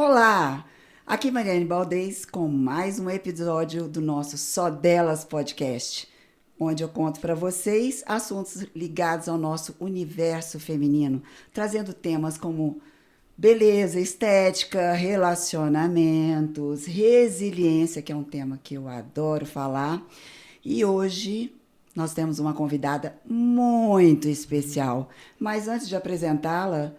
Olá, aqui Mariane Baldez com mais um episódio do nosso Só Delas Podcast, onde eu conto para vocês assuntos ligados ao nosso universo feminino, trazendo temas como beleza, estética, relacionamentos, resiliência, que é um tema que eu adoro falar. E hoje nós temos uma convidada muito especial, mas antes de apresentá-la,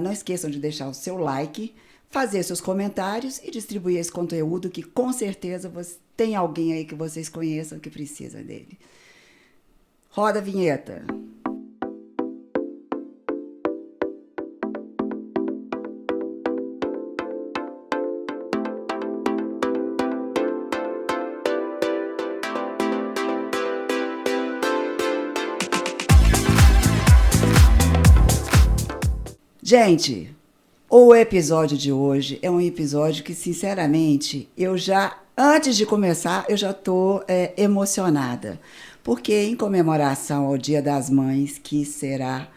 não esqueçam de deixar o seu like, fazer seus comentários e distribuir esse conteúdo que com certeza tem alguém aí que vocês conheçam que precisa dele. Roda a vinheta. Gente, o episódio de hoje é um episódio que, sinceramente, antes de começar, eu já estou emocionada. Porque em comemoração ao Dia das Mães, que será...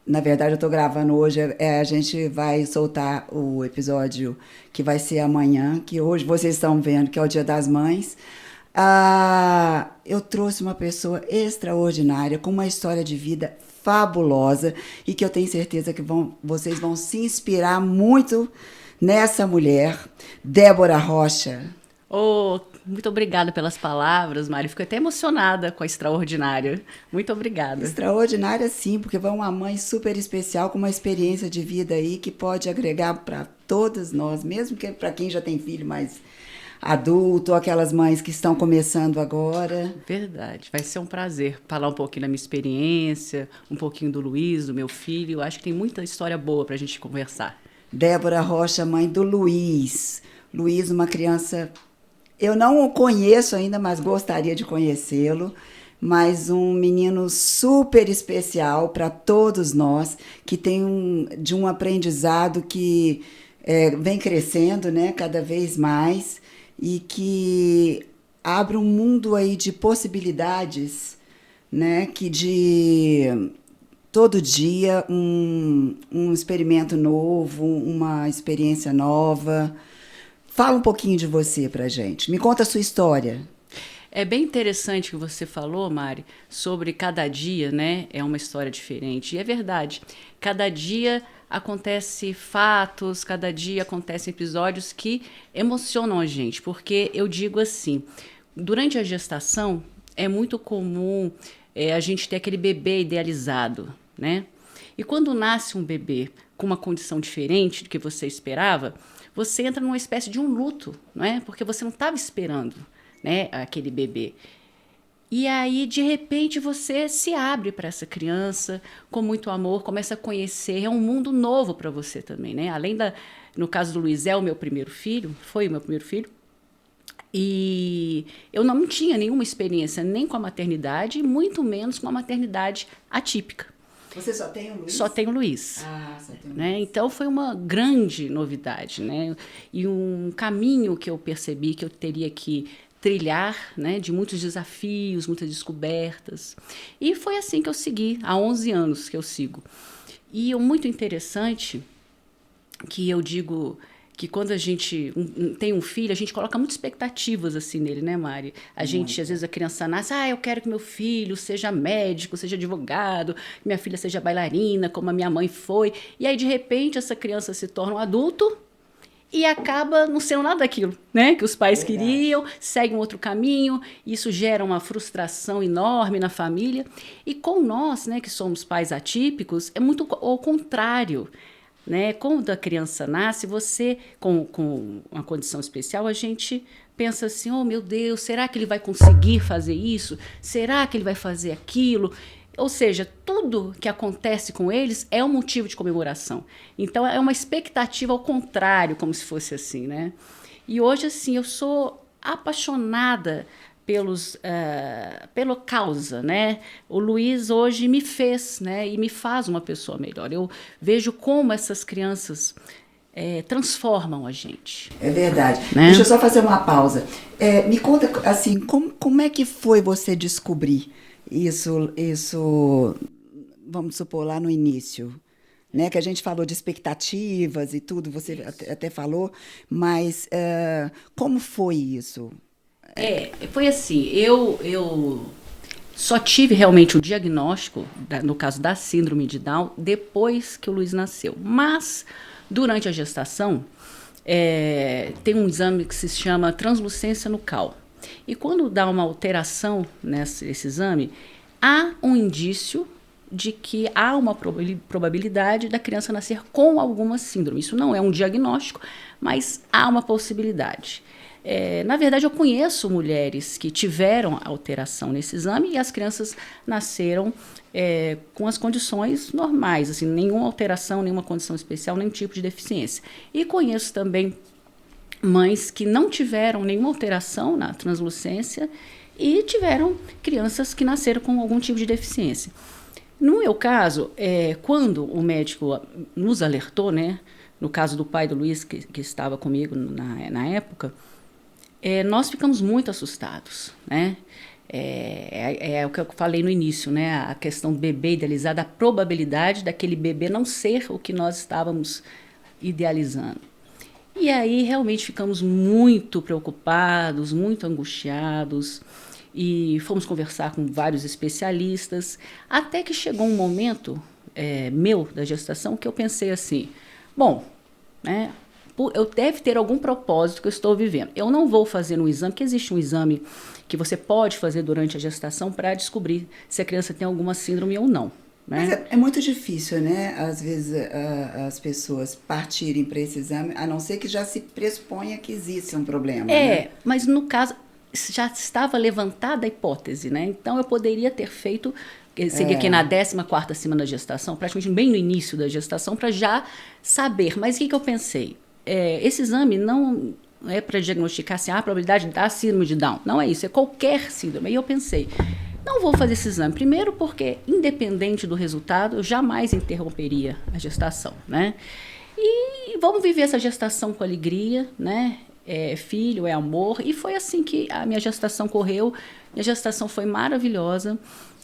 Na verdade, eu estou gravando hoje, a gente vai soltar o episódio que vai ser amanhã, que hoje vocês estão vendo, que é o Dia das Mães. Eu trouxe uma pessoa extraordinária, com uma história de vida fabulosa e que eu tenho certeza que vocês vão se inspirar muito nessa mulher, Débora Rocha. Muito obrigada pelas palavras, Mari. Fico até emocionada com a extraordinária. Muito obrigada. Extraordinária, sim, porque vai uma mãe super especial com uma experiência de vida aí que pode agregar para todas nós, mesmo que para quem já tem filho mais adulto, aquelas mães que estão começando agora. Verdade, vai ser um prazer falar um pouquinho da minha experiência, um pouquinho do Luiz, do meu filho. Eu acho que tem muita história boa para a gente conversar. Débora Rocha, mãe do Luiz. Luiz, uma criança... Eu não o conheço ainda, mas gostaria de conhecê-lo. Mas um menino super especial para todos nós, que tem de um aprendizado que vem crescendo, né, cada vez mais, e que abre um mundo aí de possibilidades, né, que de todo dia um experimento novo, uma experiência nova. Fala um pouquinho de você pra gente, me conta a sua história. É bem interessante o que você falou, Mari, sobre cada dia, né, é uma história diferente, e é verdade, cada dia acontece fatos, cada dia acontecem episódios que emocionam a gente, porque eu digo assim, durante a gestação é muito comum a gente ter aquele bebê idealizado, né? E quando nasce um bebê com uma condição diferente do que você esperava, você entra numa espécie de um luto, não é? Porque você não estava esperando, né, aquele bebê. E aí, de repente, você se abre para essa criança com muito amor, começa a conhecer, é um mundo novo para você também, né? Além no caso do Luiz, é o meu primeiro filho, foi o meu primeiro filho, e eu não tinha nenhuma experiência nem com a maternidade, muito menos com a maternidade atípica. Você só tem o Luiz? Só tenho o Luiz. Só tem o Luiz. Né? Então, foi uma grande novidade, né? E um caminho que eu percebi que eu teria que trilhar, né, de muitos desafios, muitas descobertas. E foi assim que eu segui, há 11 anos que eu sigo. E o muito interessante, que eu digo que quando a gente tem um filho, a gente coloca muitas expectativas assim nele, né, Mari? Às vezes a criança nasce, eu quero que meu filho seja médico, seja advogado, que minha filha seja bailarina, como a minha mãe foi. E aí, de repente, essa criança se torna um adulto e acaba não sendo nada daquilo, né, que os pais queriam, segue um outro caminho, isso gera uma frustração enorme na família. E com nós, né, que somos pais atípicos, é muito ao contrário, né? Quando a criança nasce, você, com uma condição especial, a gente pensa assim, oh meu Deus, será que ele vai conseguir fazer isso? Será que ele vai fazer aquilo? Ou seja, tudo que acontece com eles é um motivo de comemoração. Então, é uma expectativa ao contrário, como se fosse assim, né? E hoje, assim, eu sou apaixonada pela causa, né? O Luiz hoje me fez, né? E me faz uma pessoa melhor. Eu vejo como essas crianças transformam a gente. É verdade. Né? Deixa eu só fazer uma pausa. Me conta, assim, como é que foi você descobrir isso, vamos supor, lá no início, né? Que a gente falou de expectativas e tudo, você até falou, mas como foi isso? Foi assim, eu só tive realmente o diagnóstico, no caso da síndrome de Down, depois que o Luiz nasceu. Mas, durante a gestação, tem um exame que se chama translucência nucal. E quando dá uma alteração nesse exame, há um indício de que há uma probabilidade da criança nascer com alguma síndrome. Isso não é um diagnóstico, mas há uma possibilidade. Na verdade, eu conheço mulheres que tiveram alteração nesse exame e as crianças nasceram com as condições normais, assim, nenhuma alteração, nenhuma condição especial, nenhum tipo de deficiência. E conheço também mães que não tiveram nenhuma alteração na translucência e tiveram crianças que nasceram com algum tipo de deficiência. No meu caso, quando o médico nos alertou, né, no caso do pai do Luiz, que estava comigo na época, nós ficamos muito assustados, né? É o que eu falei no início, né? A questão do bebê idealizado, a probabilidade daquele bebê não ser o que nós estávamos idealizando. E aí realmente ficamos muito preocupados, muito angustiados, e fomos conversar com vários especialistas, até que chegou um momento meu da gestação que eu pensei assim, bom, né? Eu deve ter algum propósito que eu estou vivendo. Eu não vou fazer um exame, porque existe um exame que você pode fazer durante a gestação para descobrir se a criança tem alguma síndrome ou não. Né? Mas é muito difícil, né? Às vezes as pessoas partirem para esse exame, a não ser que já se pressuponha que existe um problema. Né? Mas no caso já estava levantada a hipótese, né? Então eu poderia ter feito, seria aqui na 14ª semana da gestação, praticamente bem no início da gestação, para já saber. Mas o que eu pensei? Esse exame não é para diagnosticar assim, a probabilidade da síndrome de Down. Não é isso, é qualquer síndrome. E eu pensei, não vou fazer esse exame. Primeiro porque, independente do resultado, eu jamais interromperia a gestação, né? E vamos viver essa gestação com alegria, né? Filho, amor. E foi assim que a minha gestação correu. Minha gestação foi maravilhosa.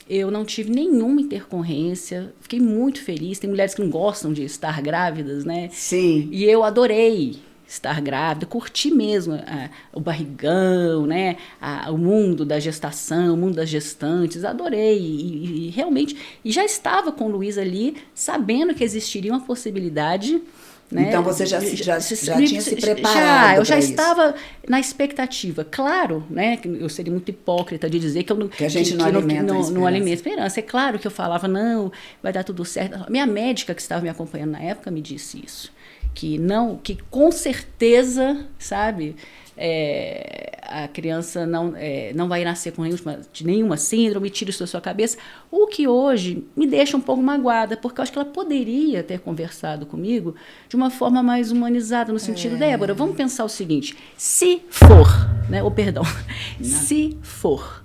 Eu não tive nenhuma intercorrência, fiquei muito feliz. Tem mulheres que não gostam de estar grávidas, né? Sim. E eu adorei estar grávida, curti mesmo o barrigão, né? O mundo da gestação, o mundo das gestantes, adorei. E realmente, e já estava com o Luiz ali, sabendo que existiria uma possibilidade. Né? Então você já tinha se preparado. Eu já estava na expectativa. Claro, né, que eu seria muito hipócrita de dizer que eu não, que a gente não alimenta a esperança. É claro que eu falava, não, vai dar tudo certo. Minha médica que estava me acompanhando na época me disse isso. Que com certeza, sabe, a criança não vai nascer com nenhuma síndrome, tira isso da sua cabeça, o que hoje me deixa um pouco magoada, porque eu acho que ela poderia ter conversado comigo de uma forma mais humanizada, no sentido, Débora, vamos pensar o seguinte, se for, né, se for,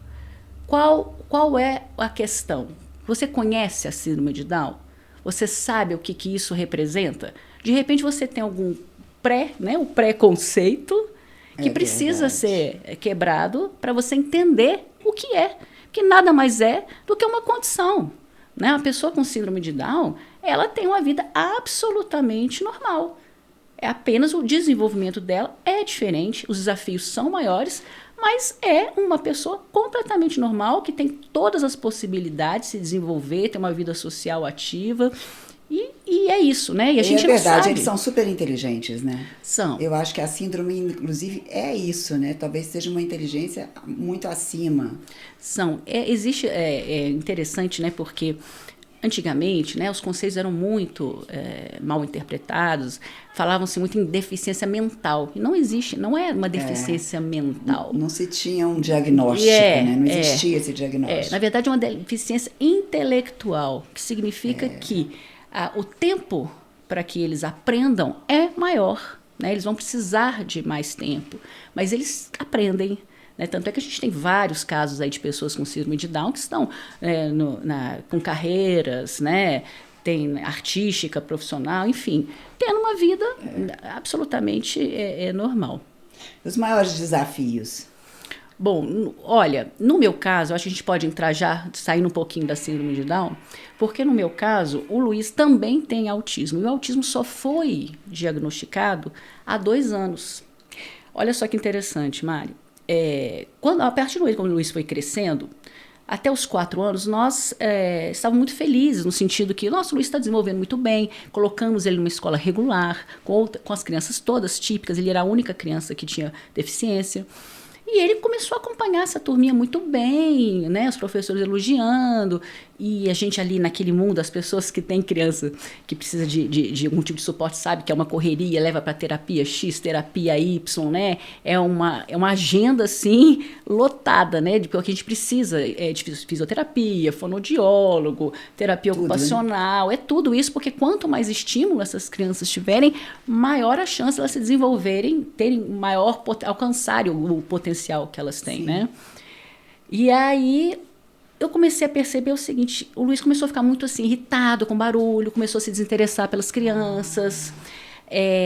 qual é a questão? Você conhece a síndrome de Down? Você sabe o que isso representa? De repente você tem algum o preconceito que precisa ser quebrado para você entender o que é. Que nada mais é do que uma condição. Né? A pessoa com síndrome de Down, ela tem uma vida absolutamente normal. Apenas o desenvolvimento dela é diferente, os desafios são maiores, mas é uma pessoa completamente normal, que tem todas as possibilidades de se desenvolver, ter uma vida social ativa. E é isso, né? E a gente é verdade, não sabe. Eles são super inteligentes, né? São. Eu acho que a síndrome, inclusive, é isso, né? Talvez seja uma inteligência muito acima. São. Existe, interessante, né? Porque antigamente, né, os conceitos eram muito mal interpretados, falavam-se muito em deficiência mental. E não existe, não é uma deficiência mental. Não se tinha um diagnóstico, né? Não existia esse diagnóstico. Na verdade, é uma deficiência intelectual, que significa que o tempo para que eles aprendam é maior. Né? Eles vão precisar de mais tempo, mas eles aprendem. Né? Tanto é que a gente tem vários casos aí de pessoas com síndrome de Down que estão com carreiras, né? Tem artística, profissional, enfim, tendo uma vida absolutamente normal. Os maiores desafios? Bom, olha, no meu caso, acho que a gente pode entrar já, saindo um pouquinho da síndrome de Down, porque no meu caso, o Luiz também tem autismo. E o autismo só foi diagnosticado há 2 anos. Olha só que interessante, Mário. A partir do momento que o Luiz foi crescendo, até os 4 anos, nós estávamos muito felizes, no sentido que, nossa, o Luiz está desenvolvendo muito bem, colocamos ele numa escola regular, com as crianças todas típicas, ele era a única criança que tinha deficiência. E ele começou a acompanhar essa turminha muito bem, né? Os professores elogiando. E a gente ali naquele mundo, as pessoas que têm criança que precisa de algum tipo de suporte, sabe que é uma correria, leva para terapia X, terapia Y, né? É uma agenda, assim, lotada, né? Porque a gente precisa de fisioterapia, fonoaudiólogo, terapia ocupacional, tudo isso, porque quanto mais estímulo essas crianças tiverem, maior a chance de elas se desenvolverem, alcançarem o potencial que elas têm, né? E aí eu comecei a perceber o seguinte, o Luiz começou a ficar muito assim, irritado com barulho, começou a se desinteressar pelas crianças.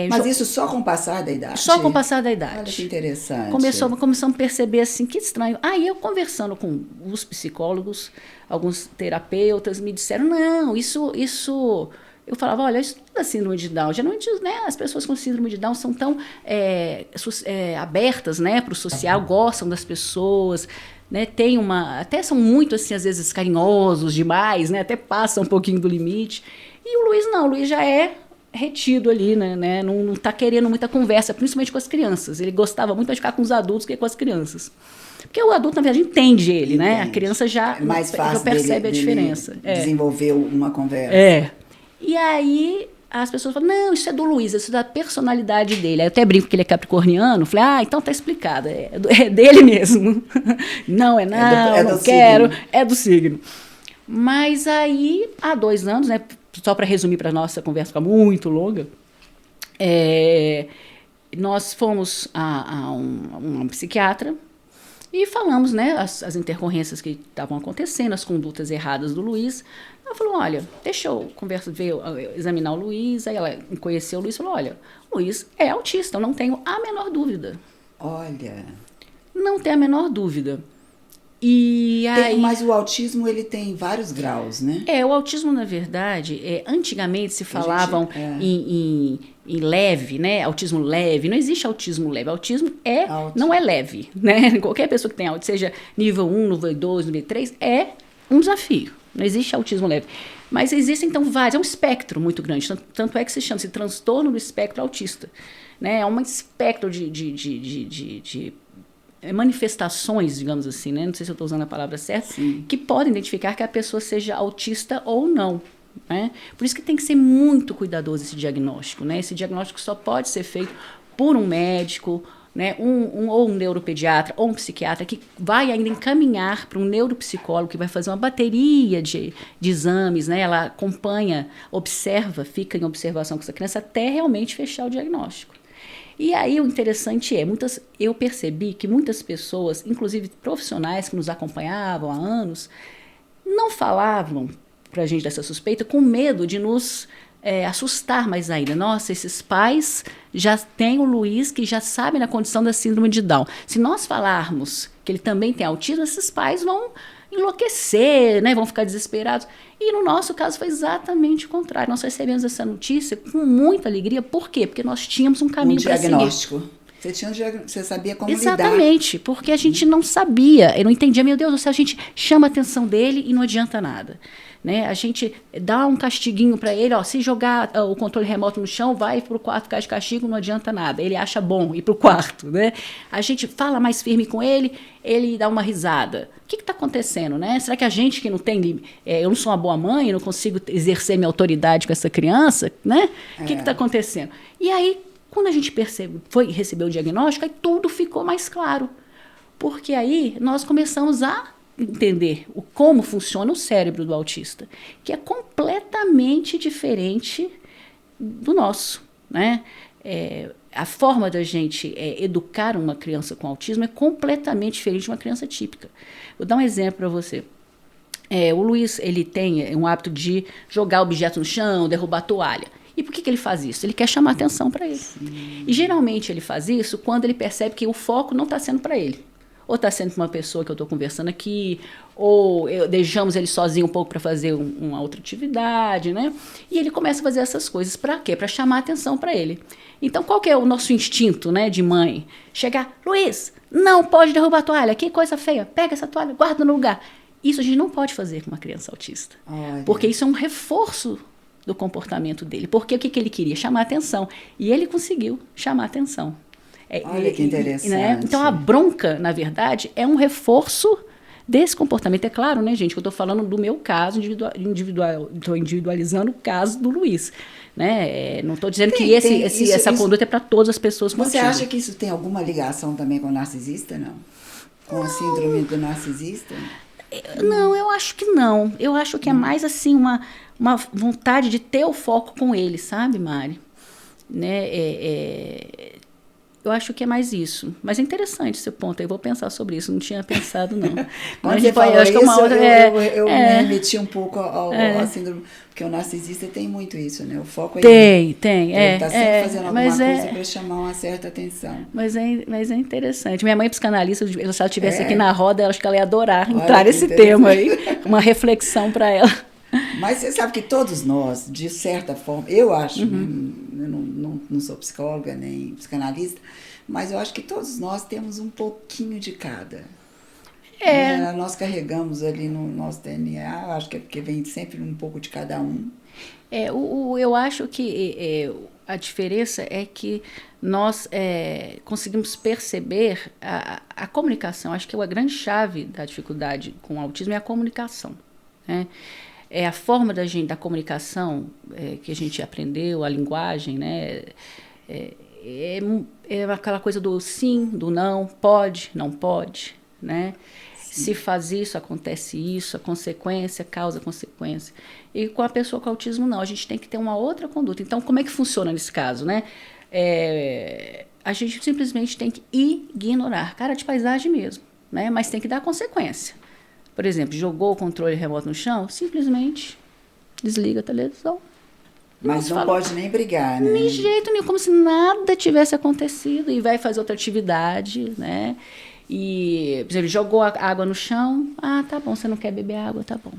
Mas isso só com o passar da idade? Só com o passar da idade. Olha que interessante. Começamos a perceber assim, que estranho. Aí eu conversando com os psicólogos, alguns terapeutas me disseram, não, isso... Eu falava, olha, isso não é síndrome de Down. Geralmente, né, as pessoas com síndrome de Down são tão abertas, né, para o social, gostam das pessoas, né, até são muito, assim, às vezes carinhosos demais, né, até passam um pouquinho do limite. E o Luiz não, o Luiz já é retido ali, né, não está querendo muita conversa, principalmente com as crianças. Ele gostava muito de ficar com os adultos que com as crianças. Porque o adulto, na verdade, entende ele, né? A criança já percebe a diferença. Desenvolver uma conversa. E aí as pessoas falam, não, isso é do Luiz, isso é da personalidade dele. Aí eu até brinco que ele é capricorniano, falei, então tá explicado, é dele mesmo. Não, não quero, signo. É do signo. Mas aí, há 2 anos, né, só para resumir para a nossa conversa ficar muito longa, nós fomos a uma psiquiatra e falamos, né, as intercorrências que estavam acontecendo, as condutas erradas do Luiz. Ela falou, olha, deixa eu examinar o Luiz. Aí ela conheceu o Luiz e falou, olha, o Luiz é autista, eu não tenho a menor dúvida. Olha. Não tenho a menor dúvida. Mas o autismo, ele tem vários graus, né? O autismo, na verdade, antigamente se falavam em leve, né? Autismo leve. Não existe autismo leve. Autismo não é leve, né? Qualquer pessoa que tenha autismo, seja nível 1, nível 2, nível 3, é um desafio. Não existe autismo leve. Mas existem, então, vários. É um espectro muito grande. Tanto é que se chama-se transtorno do espectro autista. Né? É um espectro de manifestações, digamos assim, né? Não sei se eu estou usando a palavra certa, que podem identificar que a pessoa seja autista ou não. Né? Por isso que tem que ser muito cuidadoso esse diagnóstico. Né? Esse diagnóstico só pode ser feito por um médico, né, ou um neuropediatra ou um psiquiatra que vai ainda encaminhar para um neuropsicólogo que vai fazer uma bateria de exames, né, ela acompanha, observa, fica em observação com essa criança até realmente fechar o diagnóstico. E aí o interessante eu percebi que muitas pessoas, inclusive profissionais que nos acompanhavam há anos, não falavam para a gente dessa suspeita com medo de nos assustar mais ainda. Nossa, esses pais já têm o Luiz, que já sabem da condição da síndrome de Down. Se nós falarmos que ele também tem autismo, esses pais vão enlouquecer, né? Vão ficar desesperados. E no nosso caso foi exatamente o contrário. Nós recebemos essa notícia com muita alegria. Por quê? Porque nós tínhamos um caminho para seguir. Diagnóstico. Você sabia como lidar. Exatamente, porque a gente não sabia, eu não entendia, meu Deus do céu, a gente chama a atenção dele e não adianta nada. Né? A gente dá um castiguinho para ele, se jogar o controle remoto no chão, vai para o quarto ficar de castigo, não adianta nada. Ele acha bom ir para o quarto. Né? A gente fala mais firme com ele, ele dá uma risada. O que está acontecendo? Né? Será que a gente que não tem... eu não sou uma boa mãe, eu não consigo exercer minha autoridade com essa criança? Né? O que está acontecendo? E aí, quando a gente recebeu o diagnóstico, aí tudo ficou mais claro. Porque aí nós começamos a entender como funciona o cérebro do autista, que é completamente diferente do nosso. Né? A forma da gente educar uma criança com autismo é completamente diferente de uma criança típica. Vou dar um exemplo para você. O Luiz, ele tem um hábito de jogar objetos no chão, derrubar toalha. E por que ele faz isso? Ele quer chamar atenção para ele. Sim. E geralmente ele faz isso quando ele percebe que o foco não está sendo para ele. ou está sendo com uma pessoa que eu estou conversando aqui, ou deixamos ele sozinho um pouco para fazer uma outra atividade, né? E ele começa a fazer essas coisas para quê? Para chamar a atenção para ele. Então, qual que é o nosso instinto, né, de mãe? Chegar, Luiz, não pode derrubar a toalha, que coisa feia, pega essa toalha, guarda no lugar. Isso a gente não pode fazer com uma criança autista, porque isso é um reforço do comportamento dele. Porque o que ele queria? Chamar a atenção. E ele conseguiu chamar a atenção. Olha que interessante. Né? Então, a bronca, na verdade, é um reforço desse comportamento. É claro, né, gente, que eu estou falando do meu caso, estou individualizando o caso do Luiz. Né? Não estou dizendo que essa conduta é para todas as pessoas com autismo. Você acha que isso tem alguma ligação também com o narcisista, não? Com a síndrome do narcisista? Não, eu acho que não. Eu acho que é mais assim uma vontade de ter o foco com ele, sabe, Mari? Né? Eu acho que é mais isso. Mas é interessante esse ponto. Eu vou pensar sobre isso. Não tinha pensado, não. Quando você falou isso, eu me remeti um pouco ao síndrome... Porque o narcisista tem muito isso, né? O foco é ele. Ele está sempre fazendo alguma coisa para chamar uma certa atenção. Mas é interessante. Minha mãe é psicanalista, se ela estivesse aqui na roda, eu acho que ela ia adorar entrar nesse tema aí. Uma reflexão para ela. Mas você sabe que todos nós, de certa forma, eu acho, eu não sou psicóloga nem psicanalista, mas eu acho que todos nós temos um pouquinho de cada. Nós carregamos ali no nosso DNA, acho que é porque vem sempre um pouco de cada um. Eu acho que a diferença é que nós conseguimos perceber a comunicação. Acho que a grande chave da dificuldade com o autismo é a comunicação, né? É a forma da comunicação que a gente aprendeu, a linguagem, né? É aquela coisa do sim, do não, pode, não pode, né? Se faz isso, acontece isso, a consequência, causa consequência. E com a pessoa com autismo, não. A gente tem que ter uma outra conduta. Então, como é que funciona nesse caso, né? A gente simplesmente tem que ignorar. Cara de paisagem mesmo, né? Mas tem que dar consequência. Por exemplo, jogou o controle remoto no chão, simplesmente desliga a televisão. Mas não pode nem brigar, né? De jeito nenhum, como se nada tivesse acontecido e vai fazer outra atividade, né? E, por exemplo, jogou a água no chão, tá bom, você não quer beber água, tá bom.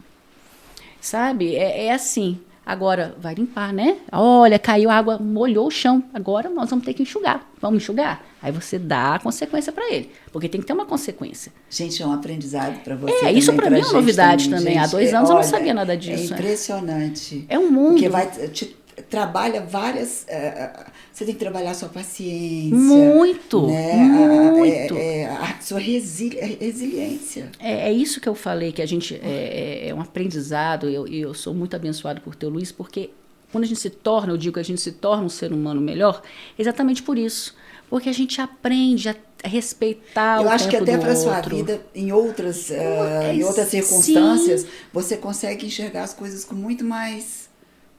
Sabe? É assim. Agora, vai limpar, né? Olha, caiu a água, molhou o chão. Agora nós vamos ter que enxugar. Vamos enxugar? Aí você dá a consequência para ele. Porque tem que ter uma consequência. Gente, é um aprendizado para você. Isso para mim é uma novidade também. Gente, há 2 anos eu não sabia nada disso. É impressionante. É um mundo. Porque trabalha várias... você tem que trabalhar a sua paciência. Muito, né? muito. A sua resiliência. É isso que eu falei, que a gente é um aprendizado, e eu sou muito abençoado por ter o Luiz, porque quando a gente se torna, eu digo que a gente se torna um ser humano melhor, exatamente por isso. Porque a gente aprende a respeitar o tempo do outro. Eu acho que até para a sua vida, em outras circunstâncias, você consegue enxergar as coisas com muito mais...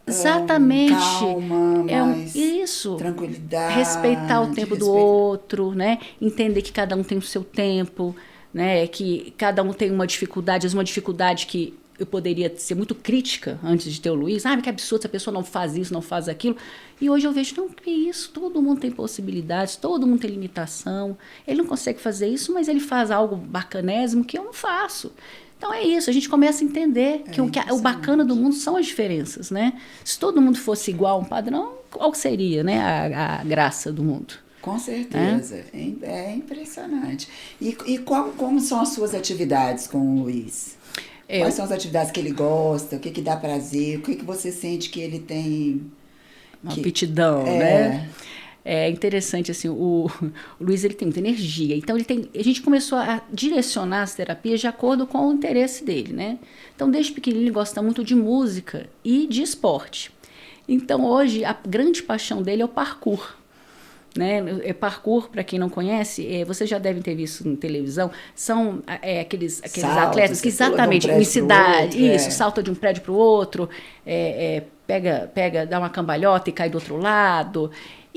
Exatamente. Calma, mais isso. Tranquilidade. Respeitar o tempo do outro, né? Entender que cada um tem o seu tempo, né? Que cada um tem uma dificuldade, às vezes uma dificuldade que eu poderia ser muito crítica antes de ter o Luiz. Que absurdo, essa pessoa não faz isso, não faz aquilo. E hoje eu vejo, não, que isso, todo mundo tem possibilidades, todo mundo tem limitação. Ele não consegue fazer isso, mas ele faz algo bacanésimo que eu não faço. Então é isso, a gente começa a entender que o bacana do mundo são as diferenças, né? Se todo mundo fosse igual a um padrão, qual seria, né, a graça do mundo? Com certeza, é impressionante. E como são as suas atividades com o Luiz? Quais são as atividades que ele gosta, o que dá prazer, o que você sente que ele tem... Uma aptidão, né? É interessante, assim, o Luiz, ele tem muita energia, então a gente começou a direcionar as terapias de acordo com o interesse dele, né? Então, desde pequenininho, ele gosta muito de música e de esporte. Então, hoje, a grande paixão dele é o parkour, né? Parkour, para quem não conhece, vocês já devem ter visto na televisão, são aqueles atletas que exatamente, em cidade, salta de um prédio para o outro, dá uma cambalhota e cai do outro lado.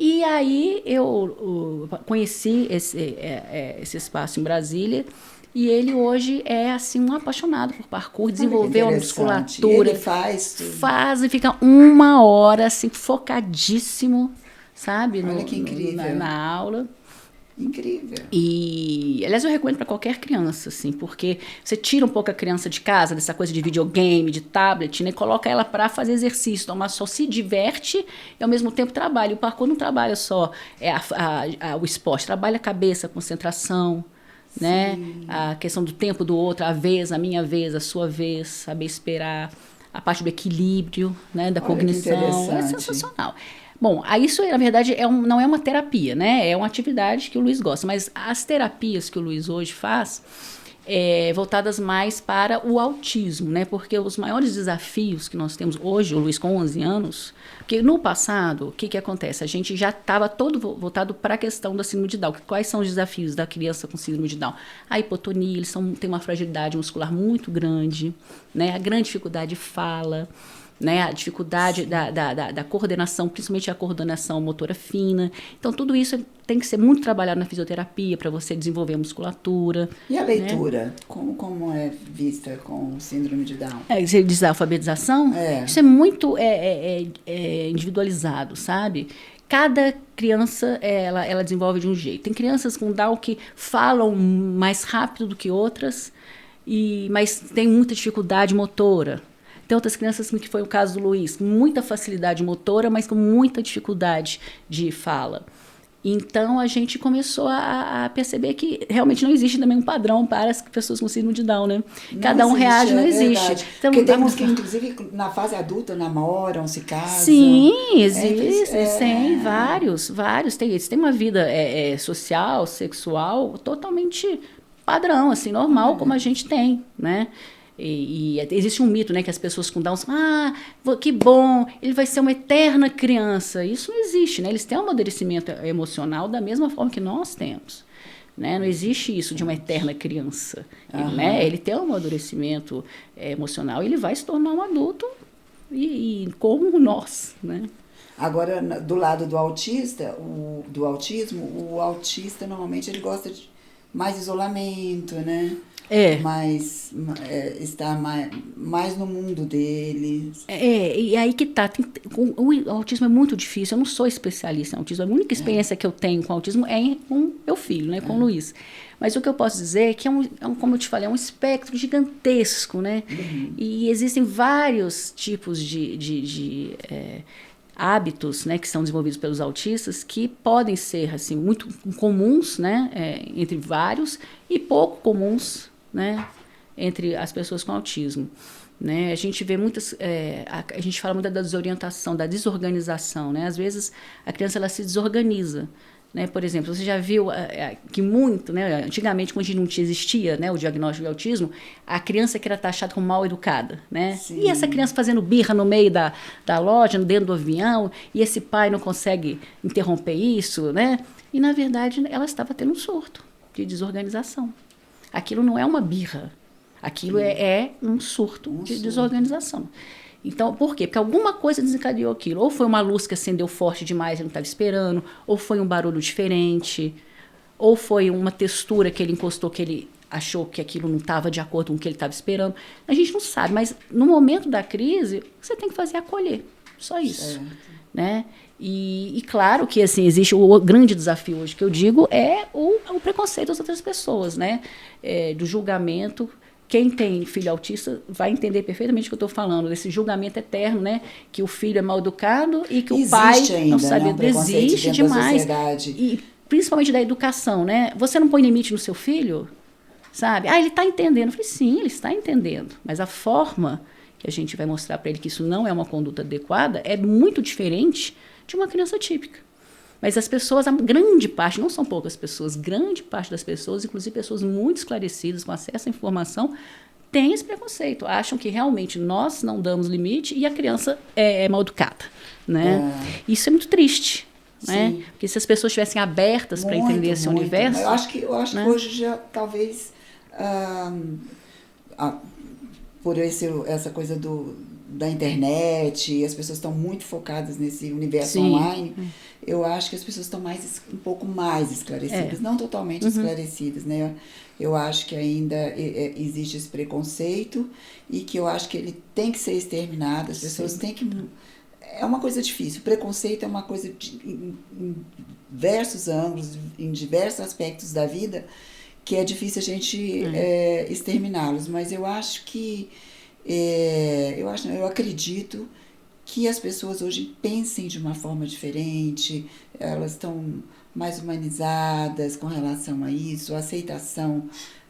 E aí eu conheci esse espaço em Brasília, e ele hoje é assim um apaixonado por parkour, desenvolveu a musculatura. Ele faz tudo. Faz e fica 1 hora assim focadíssimo, sabe? Olha que incrível. Na aula. Incrível. E, aliás, eu recomendo para qualquer criança, assim, porque você tira um pouco a criança de casa, dessa coisa de videogame, de tablet, né? Coloca ela para fazer exercício, então, mas só se diverte e ao mesmo tempo trabalha. O parkour não trabalha só o esporte, trabalha a cabeça, a concentração, né? A questão do tempo do outro, a vez, a minha vez, a sua vez, saber esperar, a parte do equilíbrio, né? Da cognição. É sensacional. Bom, isso, na verdade, não é uma terapia, né? É uma atividade que o Luiz gosta. Mas as terapias que o Luiz hoje faz voltadas mais para o autismo, né? Porque os maiores desafios que nós temos hoje, o Luiz com 11 anos, porque no passado, o que acontece? A gente já estava todo voltado para a questão da síndrome de Down. Quais são os desafios da criança com síndrome de Down? A hipotonia, eles têm uma fragilidade muscular muito grande, né? A grande dificuldade de fala, né, a dificuldade da coordenação, principalmente a coordenação motora fina. Então, tudo isso tem que ser muito trabalhado na fisioterapia para você desenvolver a musculatura. E a leitura? Né? Como é vista com síndrome de Down? Você diz a alfabetização? Isso é muito individualizado, sabe? Cada criança, ela desenvolve de um jeito. Tem crianças com Down que falam mais rápido do que outras, mas tem muita dificuldade motora. Tem outras crianças, que foi o caso do Luiz, com muita facilidade motora, mas com muita dificuldade de fala. Então, a gente começou a perceber que realmente não existe também um padrão para as pessoas com síndrome de Down, né? Cada um reage, não existe. Então, porque temos que, inclusive, na fase adulta, namoram, se casam. Sim, existem vários. Eles têm uma vida social, sexual, totalmente padrão, assim, normal, como a gente tem, né? E existe um mito, né, que as pessoas com Down que bom, ele vai ser uma eterna criança. Isso não existe, né? Eles têm um amadurecimento emocional da mesma forma que nós temos, né? Não existe isso de uma eterna criança, né? Ele tem um amadurecimento emocional e ele vai se tornar um adulto e como nós, né? Agora, do lado do do autismo, o autista normalmente ele gosta de mais isolamento, né? Estar mais no mundo deles. E aí que tá. O autismo é muito difícil. Eu não sou especialista em autismo. A única experiência que eu tenho com autismo é com meu filho, né? Com o Luiz. Mas o que eu posso dizer é que como eu te falei, é um espectro gigantesco, né? Uhum. E existem vários tipos de hábitos, né, que são desenvolvidos pelos autistas, que podem ser assim, muito comuns, né, entre vários, e pouco comuns, né, entre as pessoas com autismo, né? A gente vê muitas, a gente fala muito da desorientação, da desorganização, né? Às vezes a criança ela se desorganiza, né? Por exemplo, você já viu que muito, né, antigamente quando não existia, né, o diagnóstico de autismo, a criança que era taxada como mal educada, né? Sim. E essa criança fazendo birra no meio da loja, dentro do avião, e esse pai não consegue interromper isso, né? E na verdade ela estava tendo um surto de desorganização. Aquilo não é uma birra, aquilo é um surto de desorganização. Então, por quê? Porque alguma coisa desencadeou aquilo. Ou foi uma luz que acendeu forte demais e não estava esperando, ou foi um barulho diferente, ou foi uma textura que ele encostou que ele achou que aquilo não estava de acordo com o que ele estava esperando. A gente não sabe, mas no momento da crise, o que você tem que fazer é acolher. Só isso. Né? E claro que assim, existe o grande desafio hoje que eu digo é o preconceito das outras pessoas, né? Do julgamento. Quem tem filho autista vai entender perfeitamente o que eu estou falando, desse julgamento eterno, né? Que o filho é mal educado e que o pai não sabe. Existe demais. E principalmente da educação, né? Você não põe limite no seu filho, sabe? Ele está entendendo. Eu falei, sim, ele está entendendo. Mas a forma que a gente vai mostrar para ele que isso não é uma conduta adequada é muito diferente de uma criança típica. Mas as pessoas, a grande parte, não são poucas pessoas, grande parte das pessoas, inclusive pessoas muito esclarecidas, com acesso à informação, tem esse preconceito. Acham que realmente nós não damos limite e a criança é mal educada, né? Isso é muito triste, né? Porque se as pessoas estivessem abertas para entender esse universo... Eu acho que hoje já, talvez, por essa coisa da internet, as pessoas estão muito focadas nesse universo online, eu acho que as pessoas estão um pouco mais esclarecidas, não totalmente esclarecidas, né? Eu acho que ainda existe esse preconceito e que eu acho que ele tem que ser exterminado, as pessoas têm que é uma coisa difícil. O preconceito é uma coisa em diversos ângulos, em diversos aspectos da vida, que é difícil a gente exterminá-los. Mas eu acho que, eu acredito que as pessoas hoje pensem de uma forma diferente, elas estão mais humanizadas com relação a isso, a aceitação,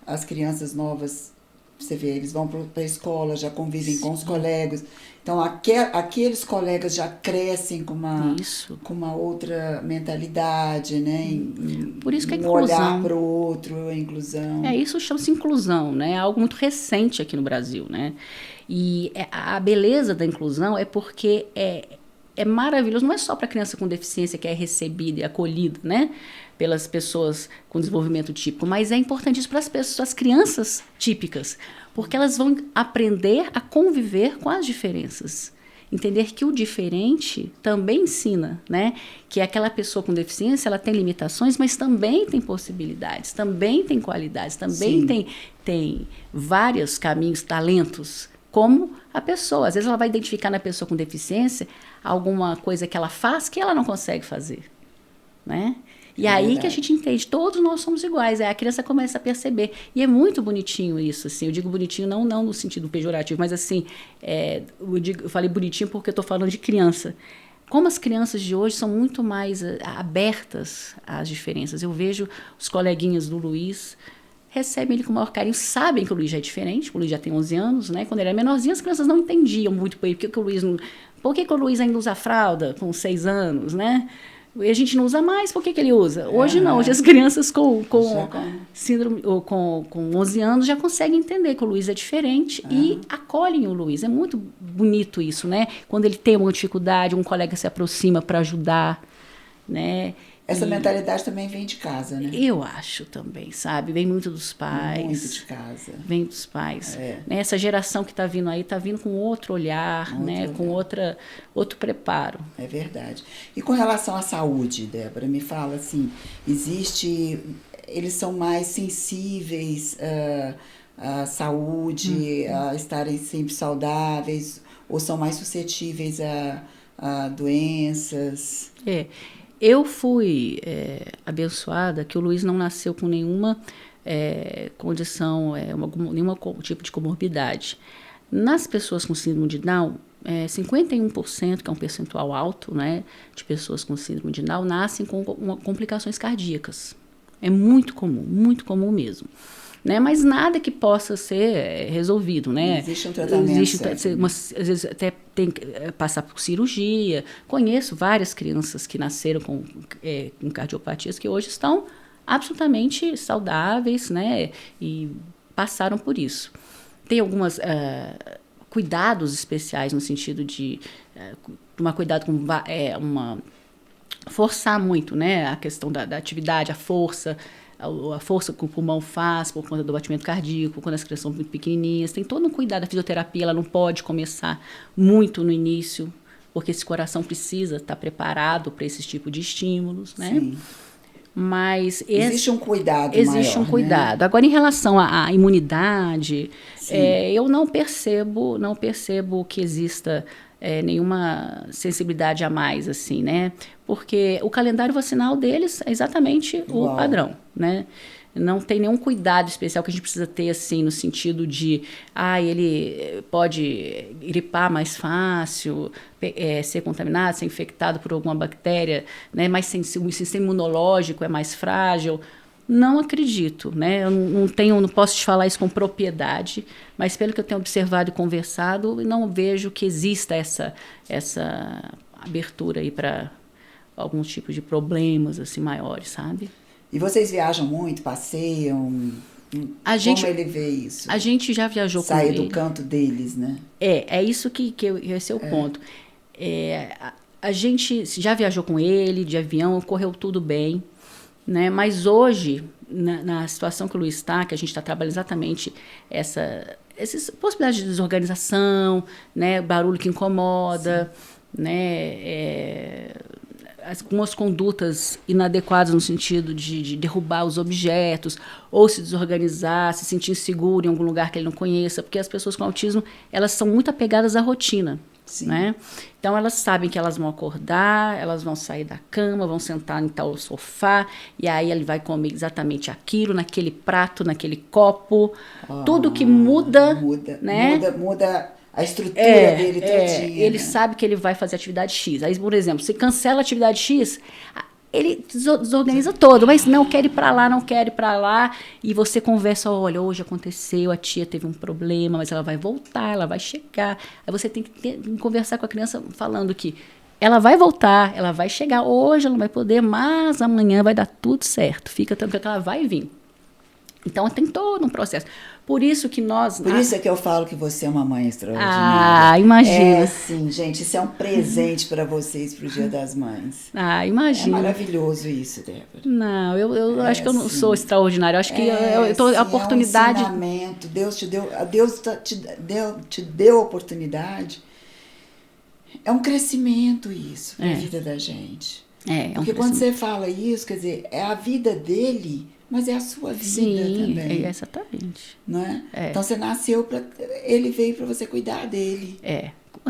as crianças novas, você vê, eles vão para a escola, já convivem com os colegas, então aqueles colegas já crescem com uma outra mentalidade, né? Por isso que a inclusão. Olhar para o outro, a inclusão. Isso chama-se inclusão, né? É algo muito recente aqui no Brasil, né? E a beleza da inclusão é porque é maravilhoso, não é só para a criança com deficiência que é recebida e acolhida, né? Pelas pessoas com desenvolvimento típico, mas é importante isso para as crianças típicas, porque elas vão aprender a conviver com as diferenças. Entender que o diferente também ensina, né? Que aquela pessoa com deficiência, ela tem limitações, mas também tem possibilidades, também tem qualidades, também tem vários caminhos, talentos, como a pessoa. Às vezes ela vai identificar na pessoa com deficiência alguma coisa que ela faz que ela não consegue fazer, né? E aí que a gente entende, todos nós somos iguais, aí a criança começa a perceber. E é muito bonitinho isso, assim, eu digo bonitinho não no sentido pejorativo, mas assim, eu falei bonitinho porque eu estou falando de criança. Como as crianças de hoje são muito mais abertas às diferenças. Eu vejo os coleguinhas do Luiz, recebem ele com o maior carinho, sabem que o Luiz já é diferente, o Luiz já tem 11 anos, né? Quando ele era menorzinho, as crianças não entendiam muito por que o Luiz não... Por que o Luiz ainda usa fralda com 6 anos, né? E a gente não usa mais, por que ele usa? Hoje não, hoje as crianças com síndrome, ou com 11 anos já conseguem entender que o Luiz é diferente e acolhem o Luiz. É muito bonito isso, né? Quando ele tem uma dificuldade, um colega se aproxima para ajudar, né? Essa mentalidade também vem de casa, né? Eu acho também, sabe? Vem muito dos pais. Muito de casa. Vem dos pais. Né? Essa geração que está vindo aí, está vindo com outro olhar, com outro preparo. É verdade. E com relação à saúde, Débora, me fala assim, eles são mais sensíveis à saúde, a estarem sempre saudáveis, ou são mais suscetíveis a doenças? Eu fui abençoada que o Luiz não nasceu com nenhuma condição, nenhum tipo de comorbidade. Nas pessoas com síndrome de Down, 51%, que é um percentual alto, né, de pessoas com síndrome de Down, nascem com complicações cardíacas. É muito comum mesmo. Né? Mas nada que possa ser resolvido, né? Existe um tratamento. Às vezes até tem que passar por cirurgia. Conheço várias crianças que nasceram com cardiopatias que hoje estão absolutamente saudáveis, né? E passaram por isso. Tem alguns cuidados especiais no sentido de tomar cuidado com forçar muito, né? A questão da atividade, a força que o pulmão faz por conta do batimento cardíaco, quando as crianças são muito pequenininhas. Tem todo um cuidado. A fisioterapia ela não pode começar muito no início, porque esse coração precisa estar preparado para esse tipo de estímulos, né? Sim. Mas existe um cuidado existe maior, um cuidado. Né? Agora, em relação à imunidade, eu não percebo que exista nenhuma sensibilidade a mais, assim, né? Porque o calendário vacinal deles é exatamente o padrão, né? Não tem nenhum cuidado especial que a gente precisa ter, assim, no sentido de, ele pode gripar mais fácil, ser contaminado, ser infectado por alguma bactéria, né? Mais sensível, o sistema imunológico é mais frágil. Não acredito, né? Eu não posso te falar isso com propriedade, mas pelo que eu tenho observado e conversado, não vejo que exista essa abertura aí para alguns tipos de problemas assim maiores, sabe? E vocês viajam muito, passeiam? Como ele vê isso? A gente já viajou com ele. Sai do canto deles, né? É isso que esse é o ponto. A gente já viajou com ele, de avião, correu tudo bem, né? Mas hoje, na situação que o Luiz está, que a gente está trabalhando exatamente essas possibilidades de desorganização, né? Barulho que incomoda, né? Algumas condutas inadequadas no sentido de derrubar os objetos, ou se desorganizar, se sentir inseguro em algum lugar que ele não conheça, porque as pessoas com autismo, elas são muito apegadas à rotina. né? Então, elas sabem que elas vão acordar, elas vão sair da cama, vão sentar em tal sofá, e aí ele vai comer exatamente aquilo, naquele prato, naquele copo. Tudo que muda, né? Muda a estrutura dele todinha. Ele sabe que ele vai fazer atividade X. Aí, por exemplo, se cancela a atividade X, ele desorganiza todo, mas não quer ir para lá, não quer ir para lá, e você conversa, olha, hoje aconteceu, a tia teve um problema, mas ela vai voltar, ela vai chegar. Aí você tem que conversar com a criança falando que ela vai voltar, ela vai chegar, hoje ela não vai poder, mas amanhã vai dar tudo certo, fica tranquilo que ela vai vir. Então tem todo um processo. Por isso que nós... Por isso é que eu falo que você é uma mãe extraordinária. Imagina. Sim, gente, isso é um presente para vocês pro Dia das Mães. Imagina. É maravilhoso isso, Débora. Não, eu acho que eu não sou extraordinária. Eu acho que a oportunidade... É um ensinamento. Deus te deu a oportunidade. É um crescimento isso para a vida da gente. Porque quando você fala isso, quer dizer, é a vida dele... Mas é a sua vida também. Exatamente. Não é? Então você nasceu ele veio para você cuidar dele.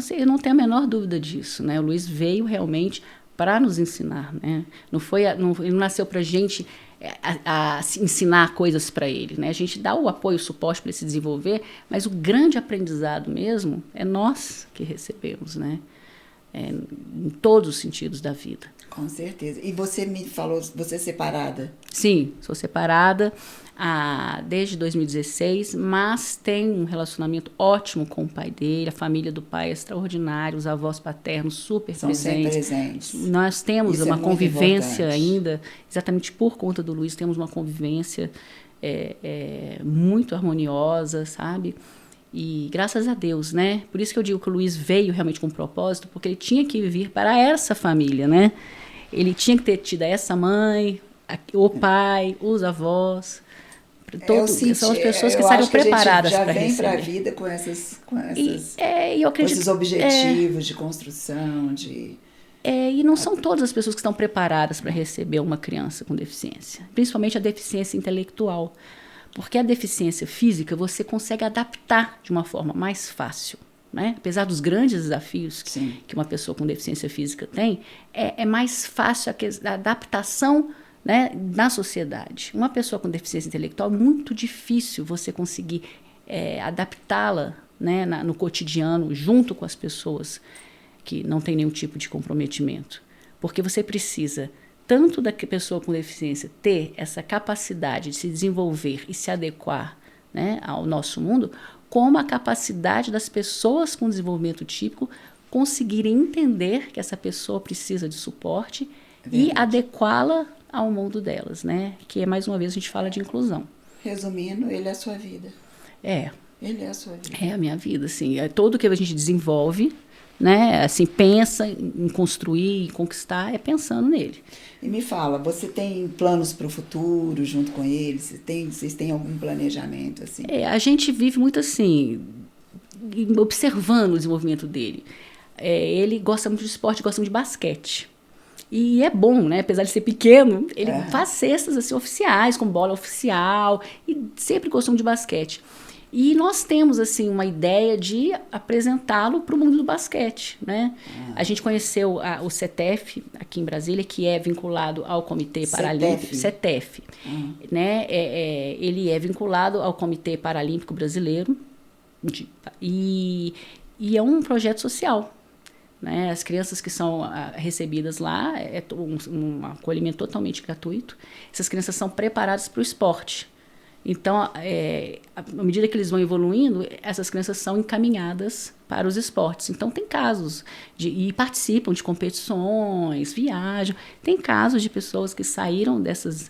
Eu não tenho a menor dúvida disso, né? O Luiz veio realmente para nos ensinar, né? Ele não nasceu para a gente ensinar coisas para ele, né? A gente dá o apoio, o suporte para ele se desenvolver, mas o grande aprendizado mesmo é nós que recebemos, né? Em todos os sentidos da vida. Com certeza. E você me falou, você é separada? Sim, sou separada desde 2016, mas tenho um relacionamento ótimo com o pai dele, a família do pai é extraordinária, os avós paternos super São presentes. Sempre presentes. Nós temos Isso uma convivência importante. ainda, exatamente por conta do Luiz, temos uma convivência muito harmoniosa, sabe? E graças a Deus, né? Por isso que eu digo que o Luiz veio realmente com um propósito, porque ele tinha que vir para essa família, né? Ele tinha que ter tido essa mãe, o pai, os avós. São as pessoas que estariam preparadas para receber. Já vem para a vida com esses objetivos de construção, e não são todas as pessoas que estão preparadas para receber uma criança com deficiência. Principalmente a deficiência intelectual. Porque a deficiência física você consegue adaptar de uma forma mais fácil. Né? Apesar dos grandes desafios que uma pessoa com deficiência física tem, é mais fácil a adaptação, né, na sociedade. Uma pessoa com deficiência intelectual é muito difícil você conseguir adaptá-la, né, no cotidiano, junto com as pessoas que não têm nenhum tipo de comprometimento. Porque você precisa tanto da pessoa com deficiência ter essa capacidade de se desenvolver e se adequar, né, ao nosso mundo, como a capacidade das pessoas com desenvolvimento típico conseguirem entender que essa pessoa precisa de suporte e adequá-la ao mundo delas, né? Que mais uma vez a gente fala de inclusão. Resumindo, ele é a sua vida. Ele é a sua vida. É a minha vida, assim. Tudo que a gente desenvolve, né? Assim, pensa em construir, em conquistar, é pensando nele. E me fala, você tem planos para o futuro junto com ele? Vocês têm algum planejamento assim? A gente vive muito assim, observando o desenvolvimento dele. Ele gosta muito de esporte, gosta muito de basquete. E é bom, né? Apesar de ser pequeno, ele faz cestas assim, oficiais, com bola oficial, e sempre gostou de basquete. E nós temos, assim, uma ideia de apresentá-lo para o mundo do basquete, né? A gente conheceu o CETEF, aqui em Brasília, que é vinculado ao Comitê Paralímpico. CETEF. Né? Ele é vinculado ao Comitê Paralímpico Brasileiro e é um projeto social. Né? As crianças que são recebidas lá, um acolhimento totalmente gratuito. Essas crianças são preparadas para o esporte. Então, à medida que eles vão evoluindo, essas crianças são encaminhadas para os esportes. Então, tem casos e participam de competições, viajam. Tem casos de pessoas que saíram dessas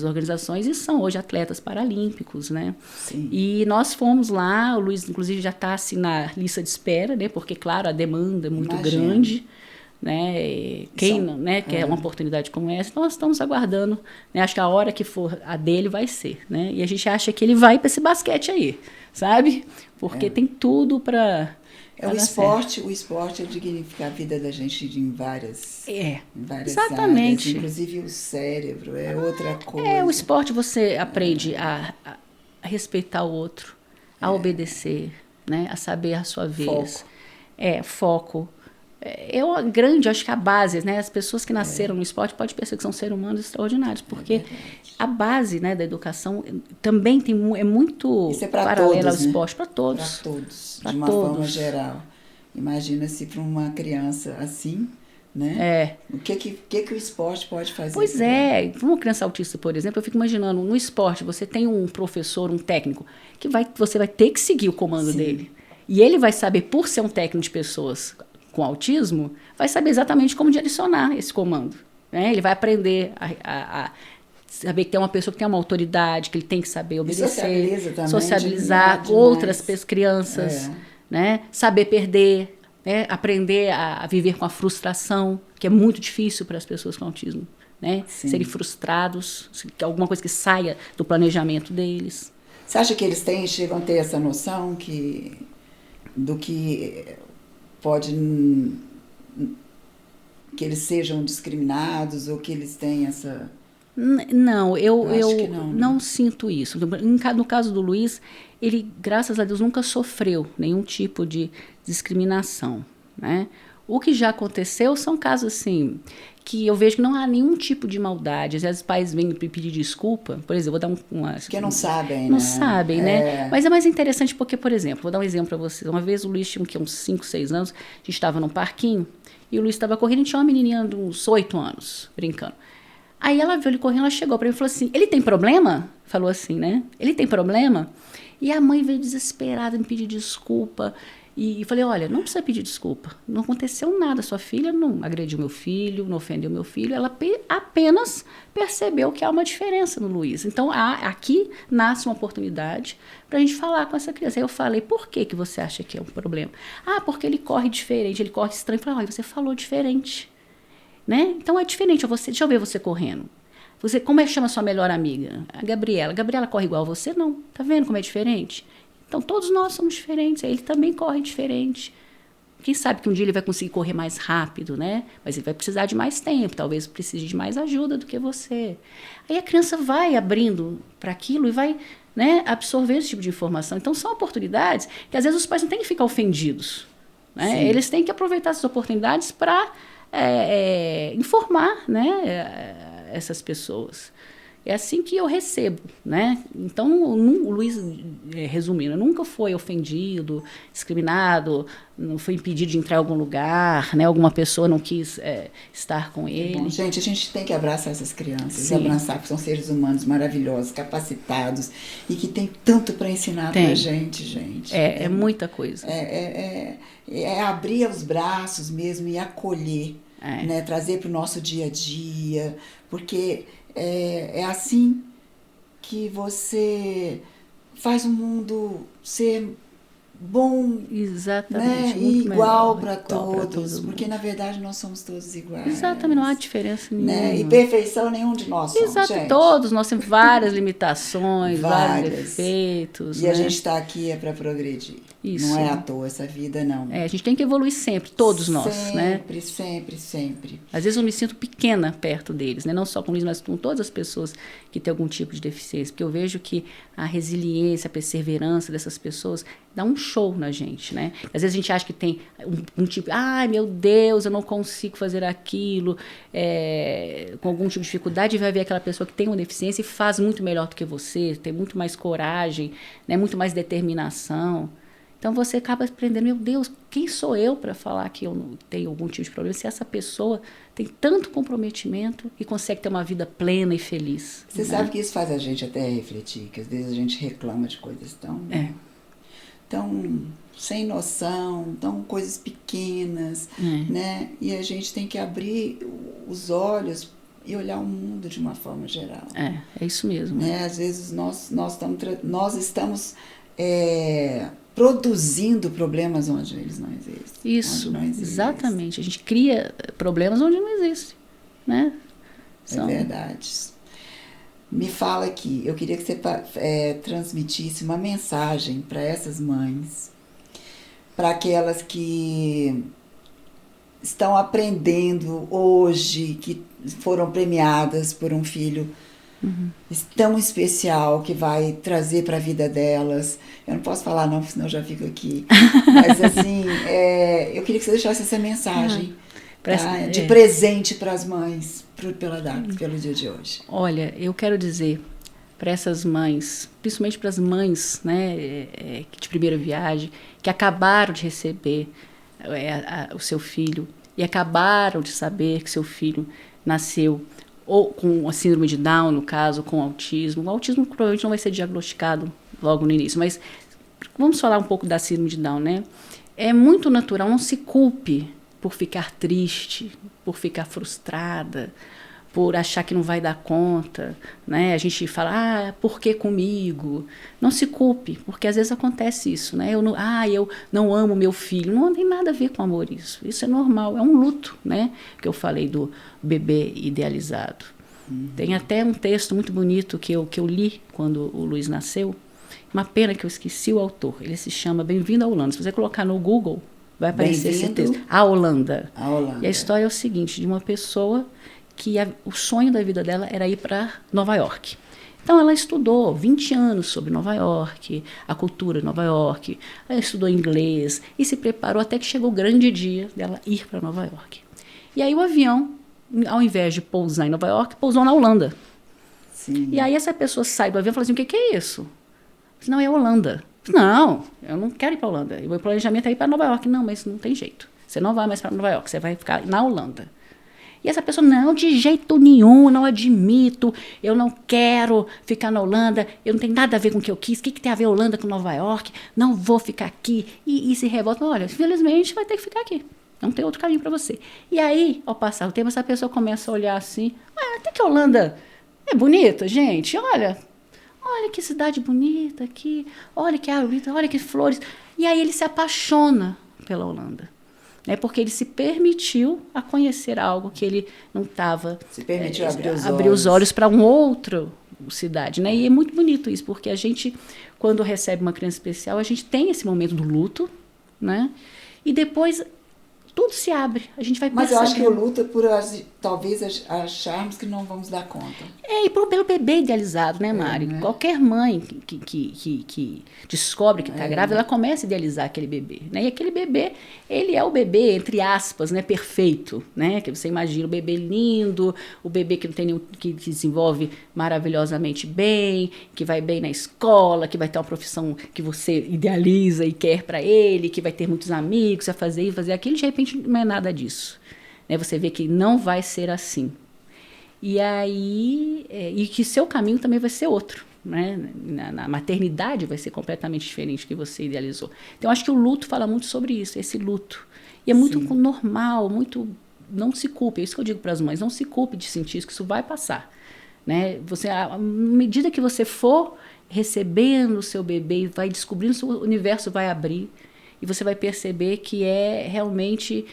organizações e são hoje atletas paralímpicos, né? Sim. E nós fomos lá, o Luiz, inclusive, já está assim, na lista de espera, né? Porque, claro, a demanda é muito grande. Né? Quem né, quer uma oportunidade como essa, nós estamos aguardando, né? Acho que a hora que for a dele vai ser, né? E a gente acha que ele vai para esse basquete aí, sabe? Porque tem tudo para o esporte dignifica a vida da gente em várias exatamente áreas, inclusive o cérebro é outra coisa. O esporte você aprende a respeitar o outro, a obedecer, né? A saber a sua vez. foco. Eu acho que a base, né? As pessoas que nasceram no esporte pode perceber que são seres humanos extraordinários, porque a base, né, da educação também é muito paralela ao esporte, para todos. Para todos, de uma forma geral. Imagina se para uma criança assim, né? O que o esporte pode fazer? Pois é, para uma criança autista, por exemplo, eu fico imaginando, no esporte você tem um professor, um técnico, que você vai ter que seguir o comando dele. E ele vai saber, por ser um técnico de pessoas com autismo, vai saber exatamente como direcionar esse comando. Né? Ele vai aprender a saber que tem uma pessoa que tem uma autoridade, que ele tem que saber obedecer, socializar com outras crianças, né? Saber perder, né? Aprender a viver com a frustração, que é muito difícil para as pessoas com autismo. Né? Serem frustrados, alguma coisa que saia do planejamento deles. Você acha que eles chegam a ter essa noção do que pode que eles sejam discriminados ou que eles têm essa... Não, eu não sinto isso. No caso do Luiz, ele, graças a Deus, nunca sofreu nenhum tipo de discriminação, né? O que já aconteceu são casos assim, que eu vejo que não há nenhum tipo de maldade. Às vezes os pais vêm me pedir desculpa, por exemplo, vou dar porque não sabem, não sabem, né? Mas é mais interessante porque, por exemplo, vou dar um exemplo para vocês. Uma vez o Luiz tinha uns 5, 6 anos, a gente estava num parquinho, e o Luiz estava correndo e tinha uma menininha de uns 8 anos, brincando. Aí ela viu ele correndo, ela chegou para mim e falou assim, ele tem problema? Falou assim, né? Ele tem problema? E a mãe veio desesperada me pedir desculpa. E falei, olha, não precisa pedir desculpa. Não aconteceu nada. Sua filha não agrediu meu filho, não ofendeu meu filho. Ela apenas percebeu que há uma diferença no Luiz. Então, aqui nasce uma oportunidade para a gente falar com essa criança. Aí eu falei, por que você acha que é um problema? Porque ele corre diferente, ele corre estranho. Eu falei, olha, você falou diferente. Né? Então, é diferente. Deixa eu ver você correndo. Como é que chama sua melhor amiga? A Gabriela. A Gabriela corre igual a você? Não. Tá vendo como é diferente? Então, todos nós somos diferentes. Ele também corre diferente. Quem sabe que um dia ele vai conseguir correr mais rápido, né? Mas ele vai precisar de mais tempo. Talvez precise de mais ajuda do que você. Aí a criança vai abrindo para aquilo e vai, né, absorver esse tipo de informação. Então, são oportunidades que, às vezes, os pais não têm que ficar ofendidos. Né? Eles têm que aproveitar essas oportunidades para informar, né, essas pessoas. É assim que eu recebo, né? Então, o Luiz, resumindo, nunca foi ofendido, discriminado, não foi impedido de entrar em algum lugar, né? Alguma pessoa não quis estar com ele. Bom, gente, a gente tem que abraçar essas crianças, abraçar que são seres humanos maravilhosos, capacitados e que tem tanto para ensinar para a gente. É muita coisa. É abrir os braços mesmo e acolher, né? Trazer para o nosso dia a dia, porque... É assim que você faz o mundo ser bom, exatamente, né? E igual para todos, porque na verdade nós somos todos iguais. Exatamente, não há diferença nenhuma. Né? E perfeição nenhum de nós somos, gente. Todos, nós temos várias limitações, vários defeitos. E a gente está aqui para progredir. Isso. Não é à toa essa vida, não. A gente tem que evoluir sempre, todos nós, né? Sempre. Às vezes eu me sinto pequena perto deles, né? Não só com o Luiz, mas com todas as pessoas que têm algum tipo de deficiência, porque eu vejo que a resiliência, a perseverança dessas pessoas dá um show na gente, né? Às vezes a gente acha que tem um tipo, ai meu Deus, eu não consigo fazer aquilo, com algum tipo de dificuldade, e vai ver aquela pessoa que tem uma deficiência e faz muito melhor do que você, tem muito mais coragem, né? Muito mais determinação. Então você acaba aprendendo, meu Deus, quem sou eu para falar que eu não tenho algum tipo de problema? Se essa pessoa tem tanto comprometimento e consegue ter uma vida plena e feliz. Você sabe que isso faz a gente até refletir, que às vezes a gente reclama de coisas tão sem noção, tão coisas pequenas, né? E a gente tem que abrir os olhos e olhar o mundo de uma forma geral. É isso mesmo. Né? Às vezes nós estamos produzindo problemas onde eles não existem. Isso, exatamente. A gente cria problemas onde não existem, né? É verdade. Me fala aqui, eu queria que você transmitisse uma mensagem para essas mães, para aquelas que estão aprendendo hoje, que foram premiadas por um filho tão especial que vai trazer para a vida delas. Eu não posso falar não, senão eu já fico aqui. Mas assim, eu queria que você deixasse essa mensagem de presente para as mães pelo dia de hoje. Olha, eu quero dizer para essas mães, principalmente para as mães, né, de primeira viagem, que acabaram de receber o seu filho e acabaram de saber que seu filho nasceu ou com a síndrome de Down, no caso, com autismo. O autismo provavelmente não vai ser diagnosticado logo no início, mas vamos falar um pouco da síndrome de Down, né? É muito natural, não se culpe por ficar triste, por ficar frustrada, por achar que não vai dar conta, né? A gente fala, por que comigo? Não se culpe, porque às vezes acontece isso, né? Eu não amo meu filho. Não tem nada a ver com amor isso. Isso é normal, é um luto, né? Que eu falei do bebê idealizado. Tem até um texto muito bonito que eu li quando o Luiz nasceu. Uma pena que eu esqueci o autor. Ele se chama Bem-vindo à Holanda. Se você colocar no Google, vai aparecer esse texto. A Holanda. E a história é o seguinte, de uma pessoa que o sonho da vida dela era ir para Nova York. Então, ela estudou 20 anos sobre Nova York, a cultura de Nova York, ela estudou inglês e se preparou até que chegou o grande dia dela ir para Nova York. E aí o avião, ao invés de pousar em Nova York, pousou na Holanda. Sim. E aí essa pessoa sai do avião e fala assim, o que é isso? Não, é Holanda. Não, eu não quero ir para a Holanda. O meu planejamento é ir para Nova York. Não, mas não tem jeito. Você não vai mais para Nova York, você vai ficar na Holanda. E essa pessoa, não, de jeito nenhum, não admito, eu não quero ficar na Holanda, eu não tenho nada a ver com o que eu quis, o que tem a ver Holanda com Nova York, não vou ficar aqui, e se revolta, olha, infelizmente vai ter que ficar aqui, não tem outro caminho para você. E aí, ao passar o tempo, essa pessoa começa a olhar assim, até que a Holanda é bonita, gente, olha que cidade bonita aqui, olha que árvore, olha que flores. E aí ele se apaixona pela Holanda. Porque ele se permitiu a conhecer algo que ele não estava... Se permitiu abrir os olhos para uma outra cidade. Né? E é muito bonito isso, porque a gente, quando recebe uma criança especial, a gente tem esse momento do luto, né? E depois tudo se abre, a gente vai perceber. Mas eu acho que o luto é por talvez acharmos que não vamos dar conta. E pelo bebê idealizado, né, Mari? Né? Qualquer mãe que descobre que está grávida, ela começa a idealizar aquele bebê, né? E aquele bebê, ele é o bebê, entre aspas, né, perfeito, né? Que você imagina o bebê lindo, o bebê que não tem nenhum, que desenvolve maravilhosamente bem, que vai bem na escola, que vai ter uma profissão que você idealiza e quer para ele, que vai ter muitos amigos, vai fazer aquilo, de repente não é nada disso. Né? Você vê que não vai ser assim. E aí, e que seu caminho também vai ser outro. Né? Na maternidade vai ser completamente diferente do que você idealizou. Então, acho que o luto fala muito sobre isso, esse luto. E é muito normal, muito... Não se culpe, é isso que eu digo para as mães, não se culpe de sentir isso, que isso vai passar. Né? À medida que você for recebendo o seu bebê e vai descobrindo, o seu universo vai abrir. E você vai perceber que é realmente...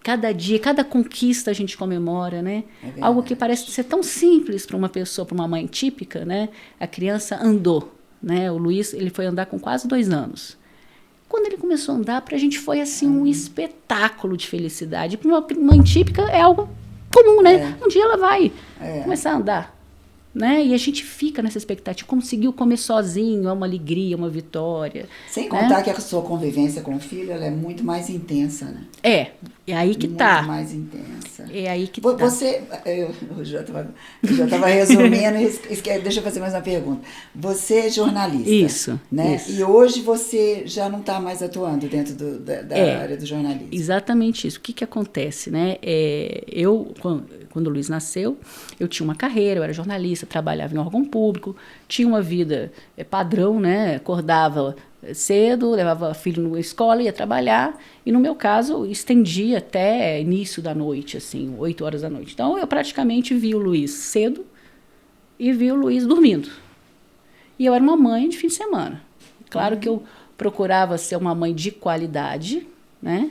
Cada dia, cada conquista a gente comemora, né? Algo que parece ser tão simples para uma pessoa, para uma mãe típica, né? A criança andou, né? O Luiz, ele foi andar com quase 2 anos. Quando ele começou a andar, para a gente foi assim um espetáculo de felicidade. Para uma mãe típica é algo comum, né? Um dia ela vai começar a andar. Né? E a gente fica nessa expectativa, conseguiu comer sozinho, é uma alegria, uma vitória. Sem contar que a sua convivência com o filho, ela é muito mais intensa, né? É aí que tá. Muito mais intensa. É aí que você, eu já estava resumindo, deixa eu fazer mais uma pergunta. Você é jornalista, isso, né? Isso. E hoje você já não está mais atuando dentro da área do jornalismo. Exatamente isso. O que acontece, né? Quando o Luiz nasceu, eu tinha uma carreira, eu era jornalista, trabalhava em órgão público, tinha uma vida padrão, né? Acordava cedo, levava filho na escola, ia trabalhar, e no meu caso, estendia até início da noite, assim, 8 horas da noite. Então, eu praticamente vi o Luiz cedo e vi o Luiz dormindo. E eu era uma mãe de fim de semana. Claro que eu procurava ser uma mãe de qualidade, né?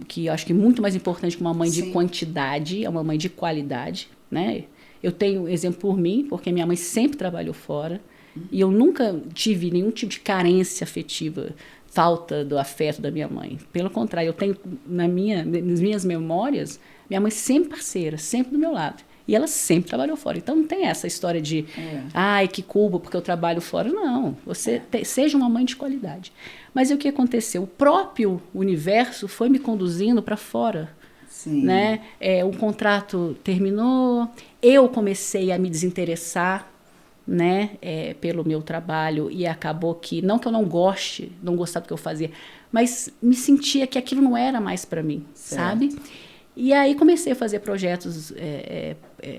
Que eu acho que é muito mais importante que uma mãe de quantidade, é uma mãe de qualidade, né? Eu tenho exemplo por mim, porque minha mãe sempre trabalhou fora, e eu nunca tive nenhum tipo de carência afetiva, falta do afeto da minha mãe. Pelo contrário, eu tenho nas minhas memórias, minha mãe sempre parceira, sempre do meu lado. E ela sempre trabalhou fora. Então, não tem essa história de, ai, que culpa porque eu trabalho fora. Não, você seja uma mãe de qualidade. Mas e o que aconteceu? O próprio universo foi me conduzindo para fora. Sim. Né? O contrato terminou, eu comecei a me desinteressar, né, pelo meu trabalho, e acabou que, não que eu não gostava do que eu fazia, mas me sentia que aquilo não era mais para mim, sabe? E aí comecei a fazer projetos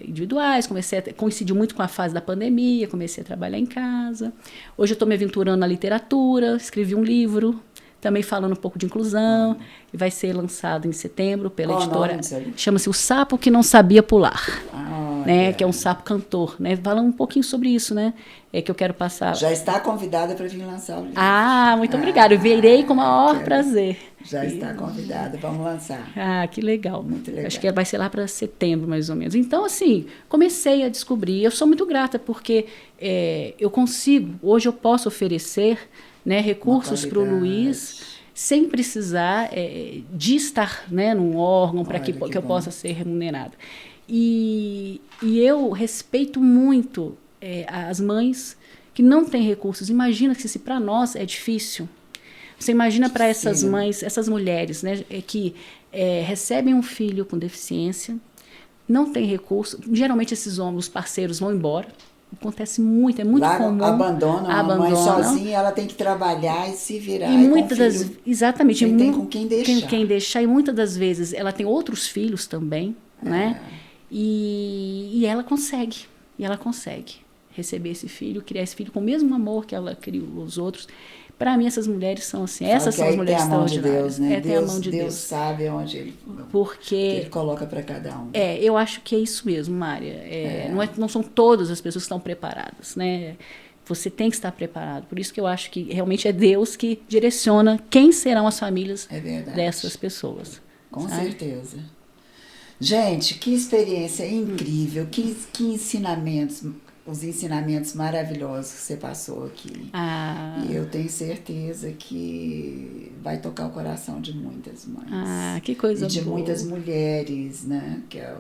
individuais, coincidiu muito com a fase da pandemia, comecei a trabalhar em casa. Hoje eu estou me aventurando na literatura, escrevi um livro, também falando um pouco de inclusão, e vai ser lançado em setembro pela editora. Chama-se O Sapo que Não Sabia Pular, né? Que é um sapo cantor, né? Falando um pouquinho sobre isso, né? Que eu quero passar. Já está convidada para vir lançar o livro. Muito obrigada. Eu virei com o maior prazer. Já está convidada, vamos lançar. Que legal. Muito legal. Acho que vai ser lá para setembro, mais ou menos. Então, assim, comecei a descobrir. Eu sou muito grata porque eu consigo, hoje eu posso oferecer, né, recursos para o Luiz, sem precisar de estar, né, num órgão para que eu possa ser remunerada. E eu respeito muito as mães que não têm recursos. Imagina que se para nós é difícil. Você imagina para essas mães, essas mulheres, né, que recebem um filho com deficiência, não tem recurso. Geralmente esses homens, os parceiros, vão embora. Acontece muito, é muito comum. Abandonam a mãe sozinha, ela tem que trabalhar e se virar. E muitas das exatamente, não tem com quem deixar. Quem deixar, e muitas das vezes ela tem outros filhos também, né? E ela consegue receber esse filho, criar esse filho com o mesmo amor que ela criou os outros. Para mim, essas mulheres são assim, essas são as mulheres extraordinárias. Tem a mão de Deus sabe onde ele coloca para cada um. Eu acho que é isso mesmo, Mária. Não são todas as pessoas que estão preparadas, né? Você tem que estar preparado. Por isso que eu acho que realmente é Deus que direciona quem serão as famílias dessas pessoas. Com certeza. Gente, que experiência incrível, que ensinamentos, os ensinamentos maravilhosos que você passou aqui. E eu tenho certeza que vai tocar o coração de muitas mães. Que coisa boa. E de muitas mulheres, né? Que é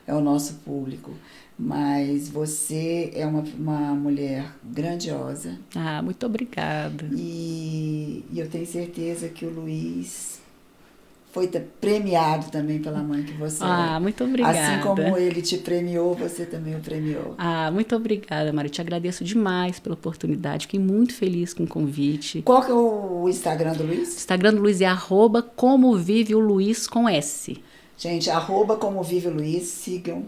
o nosso público. Mas você é uma mulher grandiosa. Muito obrigada. E eu tenho certeza que o Luiz foi premiado também pela mãe que você é. Muito obrigada. Assim como ele te premiou, você também o premiou. Muito obrigada, Mária. Eu te agradeço demais pela oportunidade. Fiquei muito feliz com o convite. Qual que é o Instagram do Luiz? O Instagram do Luiz é @comoviveoluiz com S. Gente, @comoviveoluiz, sigam,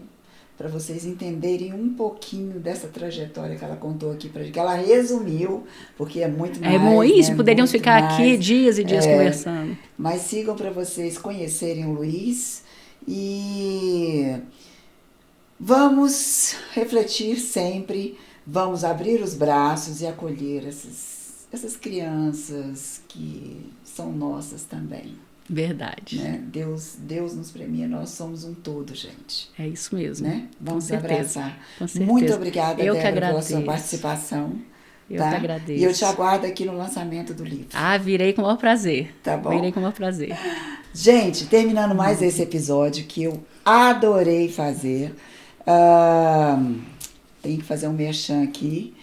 para vocês entenderem um pouquinho dessa trajetória que ela contou aqui pra gente, que ela resumiu, porque é muito mais. Isso, poderíamos ficar aqui dias e dias conversando. Mas sigam para vocês conhecerem o Luiz e vamos refletir sempre, vamos abrir os braços e acolher essas crianças que são nossas também. Verdade. Né? Deus nos premia, nós somos um todo, gente. É isso mesmo. Né? Vamos abraçar. Com certeza. Muito obrigada, Débora, pela sua agradeço. participação. Eu que agradeço. E eu te aguardo aqui no lançamento do livro. Virei com o maior prazer. Tá bom? Virei com o maior prazer. Gente, terminando mais esse episódio que eu adorei fazer. Tem que fazer um merchan aqui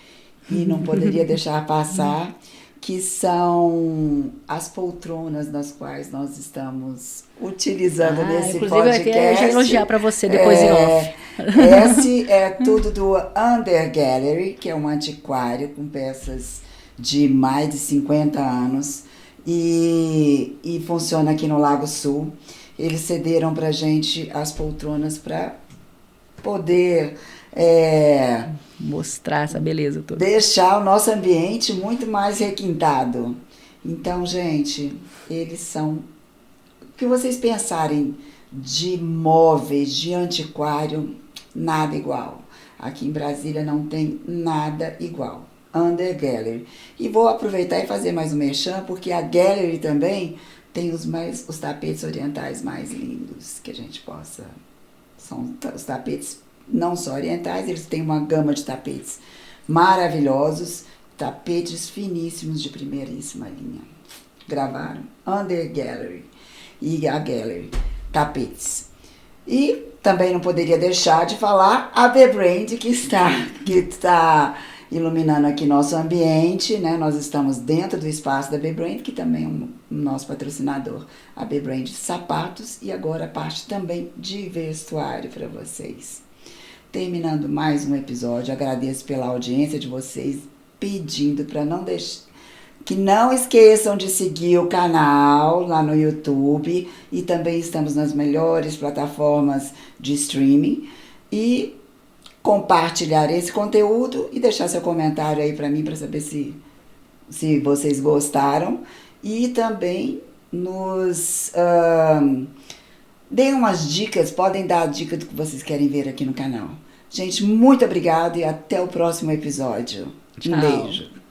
e não poderia deixar passar, que são as poltronas nas quais nós estamos utilizando nesse podcast. Inclusive, eu já elogiar para você depois em off. Esse é tudo do Under Gallery, que é um antiquário com peças de mais de 50 anos e funciona aqui no Lago Sul. Eles cederam pra gente as poltronas para poder mostrar essa beleza toda. Deixar o nosso ambiente muito mais requintado. Então, gente, eles são... O que vocês pensarem de móveis, de antiquário, nada igual. Aqui em Brasília não tem nada igual. Under Gallery. E vou aproveitar e fazer mais um merchan, porque a Gallery também tem os tapetes orientais mais lindos que a gente possa... São os tapetes não só orientais, eles têm uma gama de tapetes maravilhosos, tapetes finíssimos de primeiríssima linha. Gravaram Under Gallery e a Gallery, tapetes. E também não poderia deixar de falar a Bebrand, que está iluminando aqui nosso ambiente, né? Nós estamos dentro do espaço da Bebrand, que também é um nosso patrocinador, a Bebrand Sapatos, e agora a parte também de vestuário para vocês. Terminando mais um episódio, agradeço pela audiência de vocês, pedindo para não deixar que não esqueçam de seguir o canal lá no YouTube, e também estamos nas melhores plataformas de streaming, e compartilhar esse conteúdo e deixar seu comentário aí para mim, para saber se vocês gostaram, e também nos deem umas dicas, podem dar a dica do que vocês querem ver aqui no canal. Gente, muito obrigada e até o próximo episódio. Tchau. Um beijo.